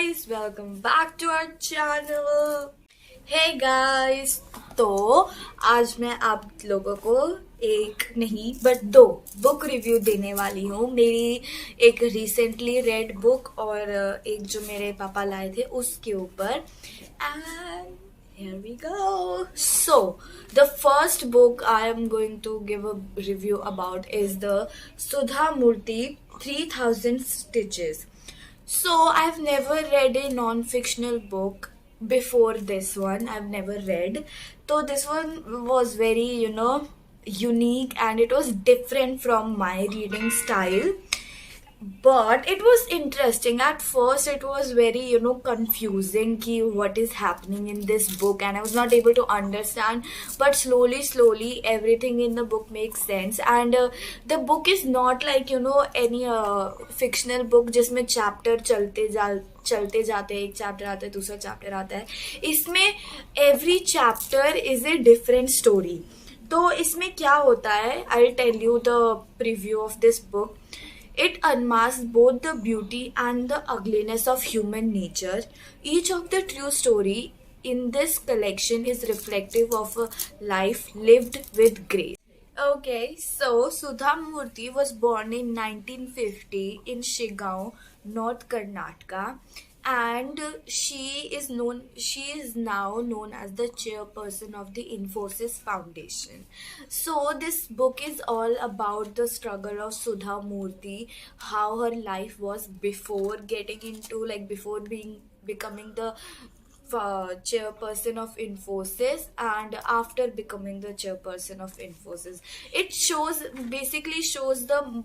guys, welcome back to our channel. Hey guys, तो आज मैं आप लोगों को एक नहीं बट दो बुक रिव्यू देने वाली हूँ. मेरी एक रिसेंटली रेड बुक और एक जो मेरे पापा लाए थे उसके ऊपर. And here we go. So, the first book I am going to give a review about is the Sudha Murthy 3000 Stitches. So, I've never read a non-fictional book before this one. I've never read. So, this one was very, unique and it was different from my reading style. But it was interesting. At first it was very confusing ki what is happening in this book, and I was not able to understand, but slowly everything in the book makes sense. And the book is not like any fictional book जिसमें chapter चलते जाते हैं, एक chapter आता है दूसरा chapter आता है. इसमें every chapter is a different story. तो इसमें क्या होता है, I'll tell you the preview of this book. It unmasks both the beauty and the ugliness of human nature. Each of the true story in this collection is reflective of a life lived with grace. Okay, so Sudha Murthy was born in 1950 in Shigaon, North Karnataka, and she is now known as the chairperson of the Infosys Foundation. So this book is all about the struggle of Sudha Murthy, how her life was before getting into before becoming the chairperson of Infosys, and after becoming the chairperson of Infosys. It basically shows the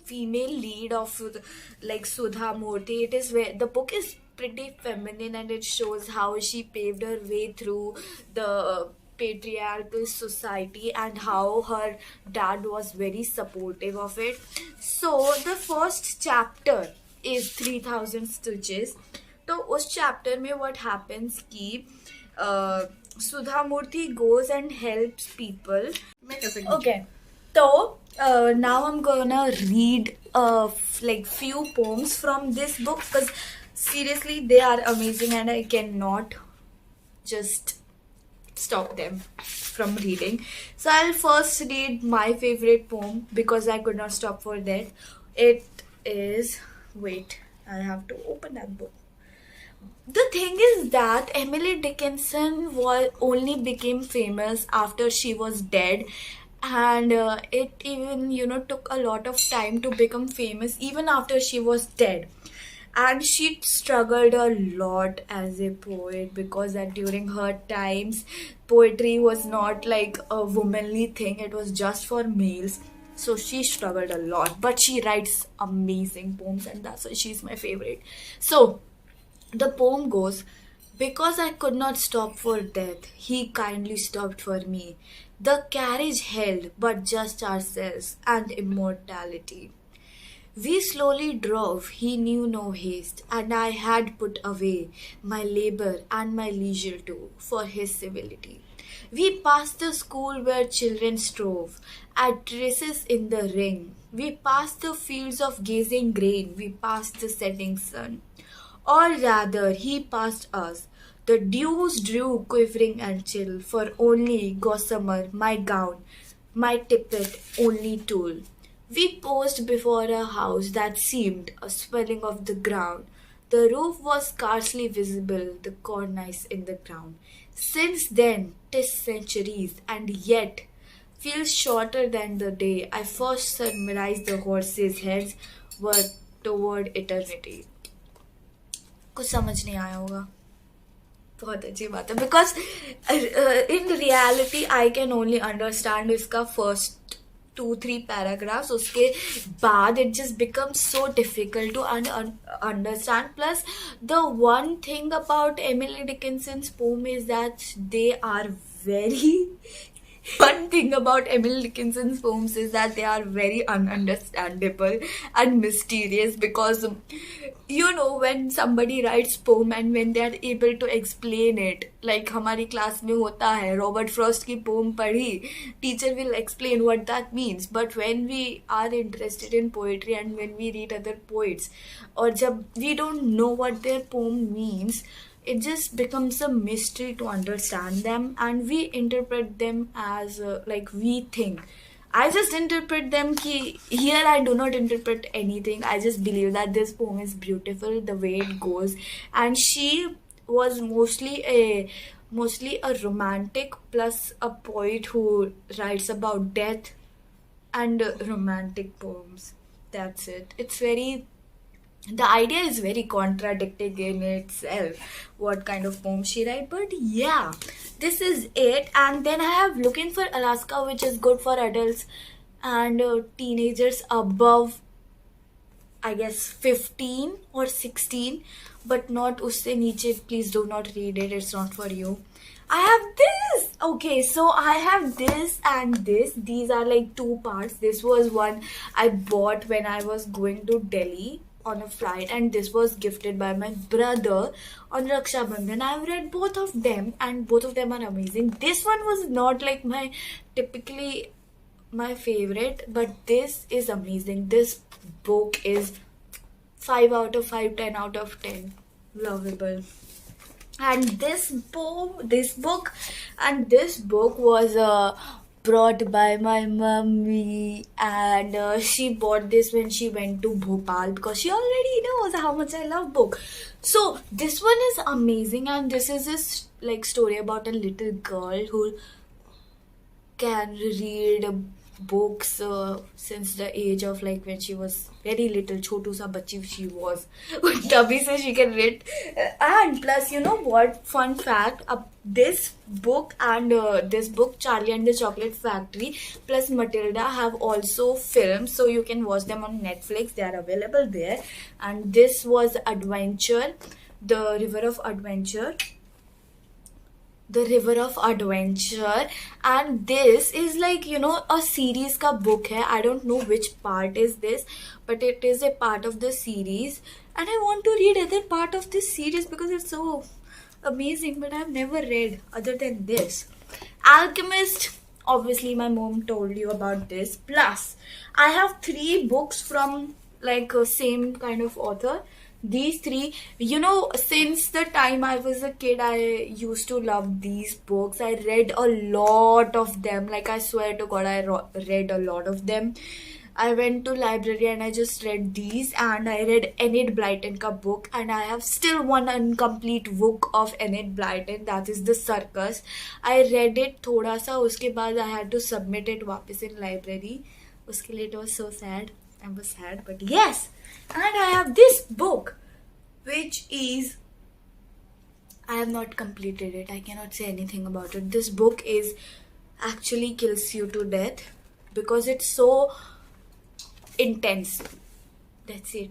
female lead of Sudha Murthy. It is where the book is pretty feminine, and it shows how she paved her way through the patriarchal society and how her dad was very supportive of it. So the first chapter is 3000 Stitches. तो उस chapter में what happens कि Sudha Murthy goes and helps people. Okay. So now I'm gonna read few poems from this book, because seriously they are amazing and I cannot just stop them from reading. So I'll first read my favorite poem because I could not stop for that. It is, wait, I have to open that book. The thing is that Emily Dickinson only became famous after she was dead, and it even took a lot of time to become famous even after she was dead. And she struggled a lot as a poet, because that during her times poetry was not like a womanly thing, it was just for males. So she struggled a lot, but she writes amazing poems, and that's why she's my favorite. So the poem goes, because I could not stop for death, he kindly stopped for me. The carriage held but just ourselves and immortality. We slowly drove, he knew no haste, and I had put away my labor and my leisure too for his civility. We passed the school where children strove at races in the ring. We passed the fields of gazing grain, we passed the setting sun. Or rather, he passed us. The dews drew quivering and chill, for only gossamer, my gown, my tippet, only tulle. We paused before a house that seemed a swelling of the ground. The roof was scarcely visible, the cornice in the ground. Since then, 'tis centuries, and yet feels shorter than the day I first surmised the horses' heads were toward eternity. कुछ समझ नहीं आया होगा, बहुत अच्छी बात है, because in reality I can only understand इसका फर्स्ट 2-3 पैराग्राफ्स. उसके बाद it just becomes so difficult to understand. Plus the one thing about Emily Dickinson's poem is that they are very One thing about Emily Dickinson's poems is that they are very ununderstandable and mysterious because when somebody writes poem and when they are able to explain it, like हमारी class में होता है Robert Frost की pome पढ़ी, teacher will explain what that means, but when we are interested in poetry and when we read other poets और जब we don't know what their poem means, it just becomes a mystery to understand them and we interpret them as like we think. I just interpret them ki here I do not interpret anything. I just believe that this poem is beautiful the way it goes, and she was mostly a romantic plus a poet who writes about death and romantic poems. That's it. The idea is very contradicting in itself, what kind of poem she write, but yeah, this is it. And then I have Looking for Alaska, which is good for adults and teenagers above, I guess 15 or 16, but not usse niche. Please do not read it, it's not for you. I have this. Okay, so I have this and this. These are like two parts. This was one I bought when I was going to Delhi on a flight, and this was gifted by my brother on Raksha Bandhan. I've read both of them and both of them are amazing. This one was not like typically my favorite, but this is amazing. This book is 5 out of 5, 10 out of 10. Lovable. And this book was brought by my mummy, and she bought this when she went to Bhopal because she already knows how much I love book. So this one is amazing, and this is this like story about a little girl who can read books since the age of like when she was very little, chotu sa bachchi she was. Tabhi se she can read. And plus, you know what? Fun fact: this book and this book, Charlie and the Chocolate Factory, plus Matilda have also films, so you can watch them on Netflix. They are available there. And this was Adventure, the River of Adventure. The River of Adventure, and this is like a series ka book hai. I don't know which part is this, but it is a part of the series, and I want to read other part of this series because it's so amazing, but I've never read other than this. Alchemist, obviously my mom told you about this. Plus I have 3 books from like same kind of author. These 3, since the time I was a kid, I used to love these books. I read a lot of them. Like, I swear to God, I read a lot of them. I went to library and I just read these, and I read Enid Blyton ka book, and I have still one incomplete book of Enid Blyton, that is The Circus. I read it thoda sa, uske baad I had to submit it wapis in library. Uske liye it was so sad. I was sad, but yes. And I have this book, which is, I have not completed it. I cannot say anything about it. This book is actually kills you to death because it's so intense. That's it.